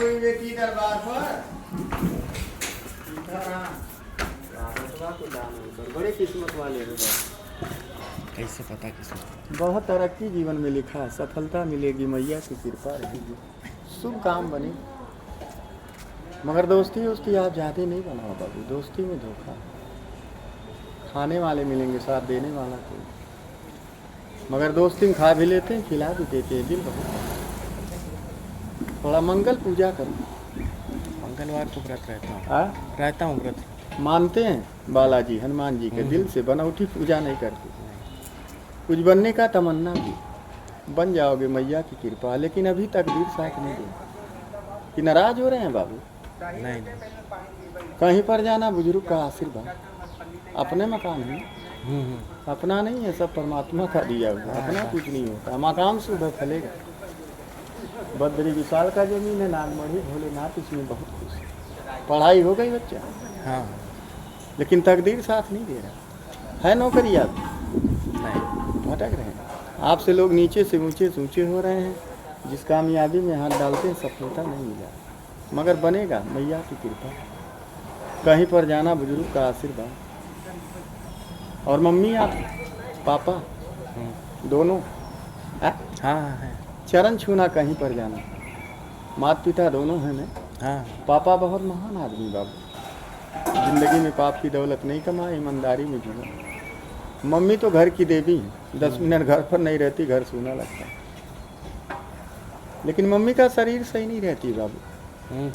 कोई बेटी दरबार पर बड़े किस्मत वाले हो। कैसे पता किस्मत? बहुत तरक्की जीवन में लिखा है, सफलता मिलेगी, मैया की कृपा रहेगी, शुभ काम बने। मगर दोस्ती वोस्ती आप ज़्यादा नहीं बनाओ बाबू, दोस्ती में धोखा। खाने वाले मिलेंगे, साथ देने वाला कोई। मगर दोस्ती में खा भी लेते हैं, खिला भी देते हैं, दिल बहुत। थोड़ा मंगल पूजा करो। मंगलवार को व्रत रहता हूँ। रहता हूँ व्रत। मानते हैं बालाजी हनुमान जी के, दिल से बनौटी पूजा नहीं करते। कुछ बनने का तमन्ना भी, बन जाओगे मैया की कृपा। लेकिन अभी तकदीर साथ नहीं दे कि नाराज हो रहे हैं बाबू। नहीं कहीं पर जाना बुजुर्ग का आशीर्वाद, अपने मकान है, अपना नहीं है, सब परमात्मा का दिया हुआ। अपना कुछ नहीं होता, मकान सुबह फलेगा। बद्री विशाल का जमीन है, नागमढ़ी भोलेनाथ, इसमें बहुत खुश है। पढ़ाई हो गई बच्चा, हाँ, लेकिन तकदीर साथ नहीं दे रहा है। नौकरी आप नहीं, भटक रहे हैं। आपसे लोग नीचे से ऊंचे हो रहे हैं। जिस कामयाबी में हाथ डालते हैं सफलता नहीं मिला, मगर बनेगा मैया की कृपा। कहीं पर जाना बुजुर्ग का आशीर्वाद। और मम्मी आप पापा दोनों हाँ है, चरण छूना, कहीं पर जाना। माता पिता दोनों हैं ना। हाँ, पापा बहुत महान आदमी बाबू, जिंदगी में पाप की दौलत नहीं कमाए, ईमानदारी में जीना। मम्मी तो घर की देवी है, 10 मिनट घर पर नहीं रहती, घर सूना लगता है। लेकिन मम्मी का शरीर सही नहीं रहती बाबू,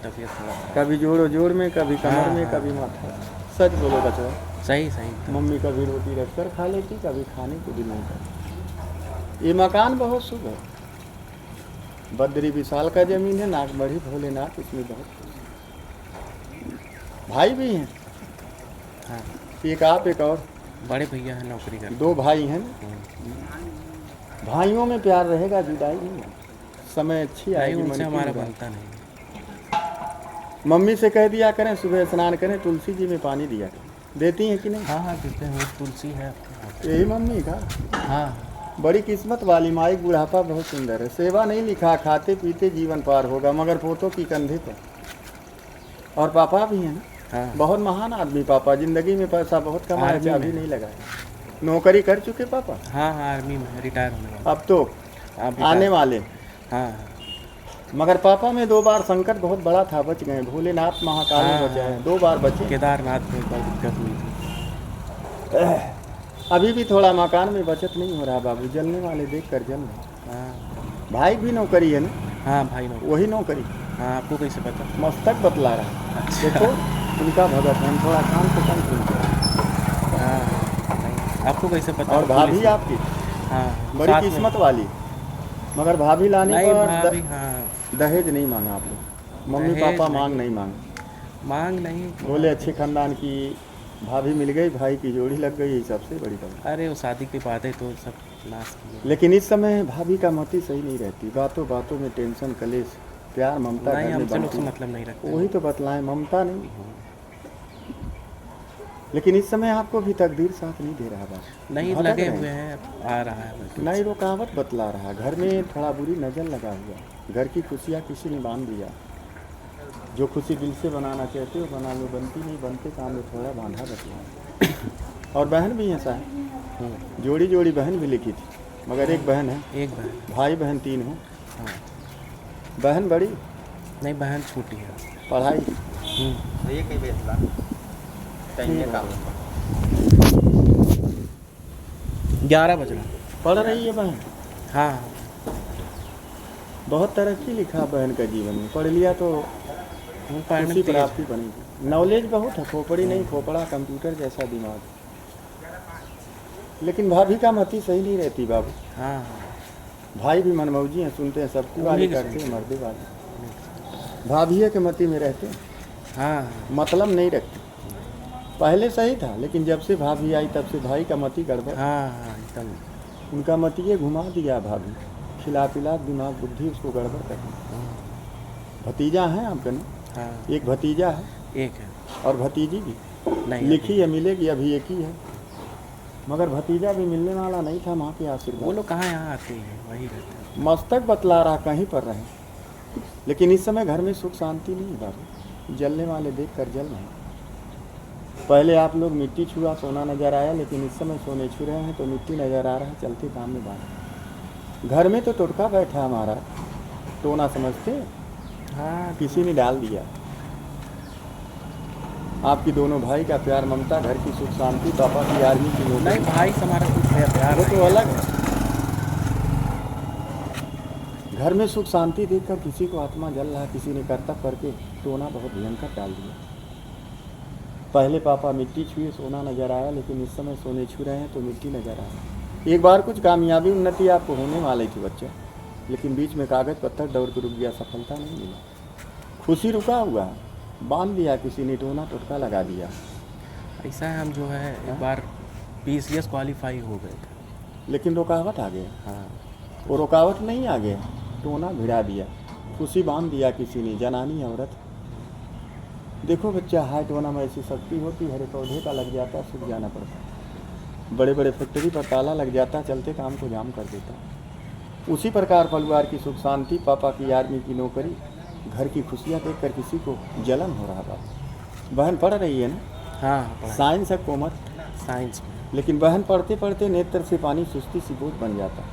तबीयत थोड़ा कभी जोड़ में, कभी कमर में, कभी माथा। सच बोलो बच्चा, सही। मम्मी कभी रोटी रख कर खा लेती, कभी खाने को भी नहीं करती। ये मकान बहुत शुभ है। बद्री विशाल का जमीन है, नागमढ़ी भोलेनाथ, इसमें बहुत खुश। भाई भी हैं, हाँ, एक आप एक और बड़े भैया है, नौकरी करते। 2 भाई हैं ना। भाइयों में प्यार रहेगा, जुदाई नहीं है। समय अच्छी आएगी, उनसे मन की हमारा मुराद। बनता नहीं। मम्मी से कह दिया करें सुबह स्नान करें, तुलसी जी में पानी दिया करें। देती हैं कि नहीं? हाँ देते हैं, तुलसी है। यही मम्मी का हाँ, बड़ी किस्मत वाली माई। बुढ़ापा बहुत सुंदर है, सेवा नहीं लिखा, खाते पीते जीवन पार होगा, मगर पोतों की कंधे पर। और पापा भी हैं ना, हाँ, बहुत महान आदमी पापा। जिंदगी में पैसा बहुत कमाया, आर्मी चाबी में। नहीं लगाया। नौकरी कर चुके पापा, हाँ, आर्मी में रिटायर होने वाला। अब तो आने वाले। हाँ, मगर पापा में 2 बार संकट बहुत बड़ा था, बच गए। भोलेनाथ महाकाल हाँ, बचाए, 2 बार बचे। केदारनाथ में एक बार दिक्कत हुई थी। अभी भी थोड़ा मकान में बचत नहीं हो रहा बाबू, जलने वाले देख कर जल रहे। हाँ, भाई भी नौकरी है ना, हाँ भाई नौकरी। वही नौकरी हाँ, आपको कैसे पता? मस्तक बतला रहा है। देखो उनका भगत है, हम थोड़ा काम से कम सुनते हैं। हाँ, नहीं, आपको कैसे पता? और भाभी आपकी हाँ, बड़ी साथ में। किस्मत वाली। मगर भाभी लाने नहीं, पर भाभी, हाँ, दहेज नहीं मांगा आप लोग। मम्मी दहेज पापा नहीं। मांग नहीं मांगे, मांग नहीं। बोले अच्छे खानदान की भाभी मिल गई, भाई की जोड़ी लग गई, सबसे बड़ी बात। अरे वो शादी के बाद है तो सब नाश किए। लेकिन इस समय भाभी का मति सही नहीं रहती, बातों बातों में टेंशन, कलेश, प्यार ममता नहीं, घर में हमसे लोग से बनती। मतलब नहीं रखते। वही तो बतलाएं, ममता नहीं। लेकिन इस समय आपको भी तकदीर साथ नहीं दे रहा। बस नहीं, भटक लगे रहे हुए हैं। हैं, आ रहा है बस। नई रुकावट बतला रहा, घर में थोड़ा बुरी नज़र लगा हुआ। घर की खुशियाँ किसी ने बांध दिया। जो खुशी दिल से बनाना चाहते हो बना लो, बनती नहीं, बनते काम में थोड़ा बांधा बतला। और बहन भी हैं साहब, जोड़ी जोड़ी बहन भी लिखी थी, मगर एक बहन है। एक बहन। भाई बहन 3 हो। हाँ, बहन बड़ी, नहीं बहन छोटी है। पढ़ाई। ये कहीं बेचला चाहिए काम 11 बज रहा। पढ़ रही है बहन, हाँ, बहुत तरक्की लिखा बहन का जीवन में। पढ़ लिया तो पढ़ने खुशी में तेज प्राप्ति बनेगी। नॉलेज बहुत है, खोपड़ी नहीं, खोपड़ा कंप्यूटर जैसा दिमाग। लेकिन भाभी का मति सही नहीं रहती बाबू। हाँ, भाई भी मनमौजी हैं, सुनते हैं, सबकी वाली उन्हीं के करते हैं, मर्दे वाली। भाभी के मति में रहते हैं, हाँ, मतलब नहीं रखते। पहले सही था, लेकिन जब से भाभी आई तब से भाई का मति गड़बड़। हाँ, हाँ, एकदम। उनका मति ये घुमा दिया भाभी, खिला पिला दिमाग बुद्धि उसको गड़बड़ कर दी। भतीजा है आपका ना? हाँ, एक भतीजा है एक है। और भतीजी भी नहीं, लिखी है, मिलेगी, अभी एक ही है। मगर भतीजा भी मिलने वाला नहीं था, माँ के वो आशीर्वाद। लोग कहाँ यहाँ आते हैं, वही रहते हैं। मस्तक बतला रहा, कहीं पर रहे। लेकिन इस समय घर में सुख शांति नहीं है बाबू। जलने वाले देख कर जल रहे हैं। पहले आप लोग मिट्टी छुआ सोना नज़र आया, लेकिन इस समय सोने छू रहे हैं तो मिट्टी नज़र आ रहा है। चलते काम में बात। घर में तो टोटका बैठा हमारा, टोना समझते, हाँ किसी ने डाल दिया। आपकी दोनों भाई का प्यार ममता, घर की सुख शांति, पापा की आर्मी की नौकरी। नहीं भाई से हमारा कुछ है प्यार वो तो नहीं अलग है। घर में सुख शांति देखकर किसी को आत्मा जल रहा, किसी ने कर्तव्य करके टोना बहुत भयंकर डाल दिया। पहले पापा मिट्टी छुए सोना नजर आया, लेकिन इस समय सोने छू रहे हैं तो मिट्टी नजर आ रहा है। एक बार कुछ कामयाबी उन्नति आपको होने वाली थी बच्चा, लेकिन बीच में कागज पत्थर दौड़ के रुक गया, सफलता नहीं मिला। खुशी रुका हुआ, बांध दिया किसी ने, टोना टोटका लगा दिया। ऐसा है, हम जो है एक बार PCS क्वालिफाई हो गए थे, लेकिन रुकावट आ गया। हाँ वो रुकावट नहीं आ गया, टोना भिड़ा दिया, खुशी बांध दिया किसी ने, जनानी औरत। देखो बच्चा, हाय टोना में ऐसी शक्ति होती, हरे पौधे का लग जाता, सूख जाना पड़ता। बड़े बड़े फैक्ट्री पर ताला लग जाता, चलते काम को जाम कर देता। उसी प्रकार परिवार की सुख शांति, पापा की आर्मी की नौकरी, घर की खुशियाँ देखकर किसी को जलन हो रहा था। बहन पढ़ रही है ना, हाँ पढ़ाई साइंस है, कॉमर्स, साइंस में। लेकिन बहन पढ़ते पढ़ते नेत्र से पानी सुस्ती सी बोझ बन जाता।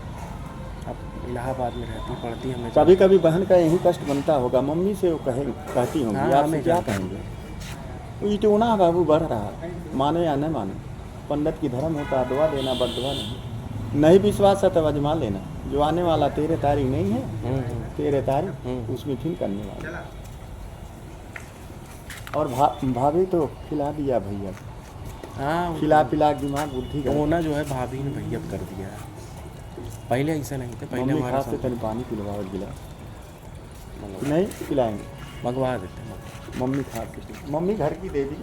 अब इलाहाबाद में रहती पढ़ती हमें कभी कभी बहन का यही कष्ट बनता होगा, मम्मी से वो कहती होंगी, हाँ, आपसे हमें क्या कहती कहेंगे? ये टोना बाबू बढ़ रहा, माने या न माने, पंडित की धर्म होता है, दुआ देना, बददुआ नहीं विश्वास है तब अजमा लेना। जो आने वाला 13 तारीख नहीं है, 13 तारीख उसमें फिर करने वाला। और भाभी तो खिला दिया भैया, हाँ खिला पिला के दिमाग बुद्धि का। टोना जो है भाभी ने भैया कर दिया है। पहले ऐसा नहीं था, पहले मम्मी हमारे खास से साथ तनी पानी पिलवाओ गिलास, नहीं पिलाएंगे, मंगवा देते हैं। मम्मी खास से। मम्मी घर की दे दी।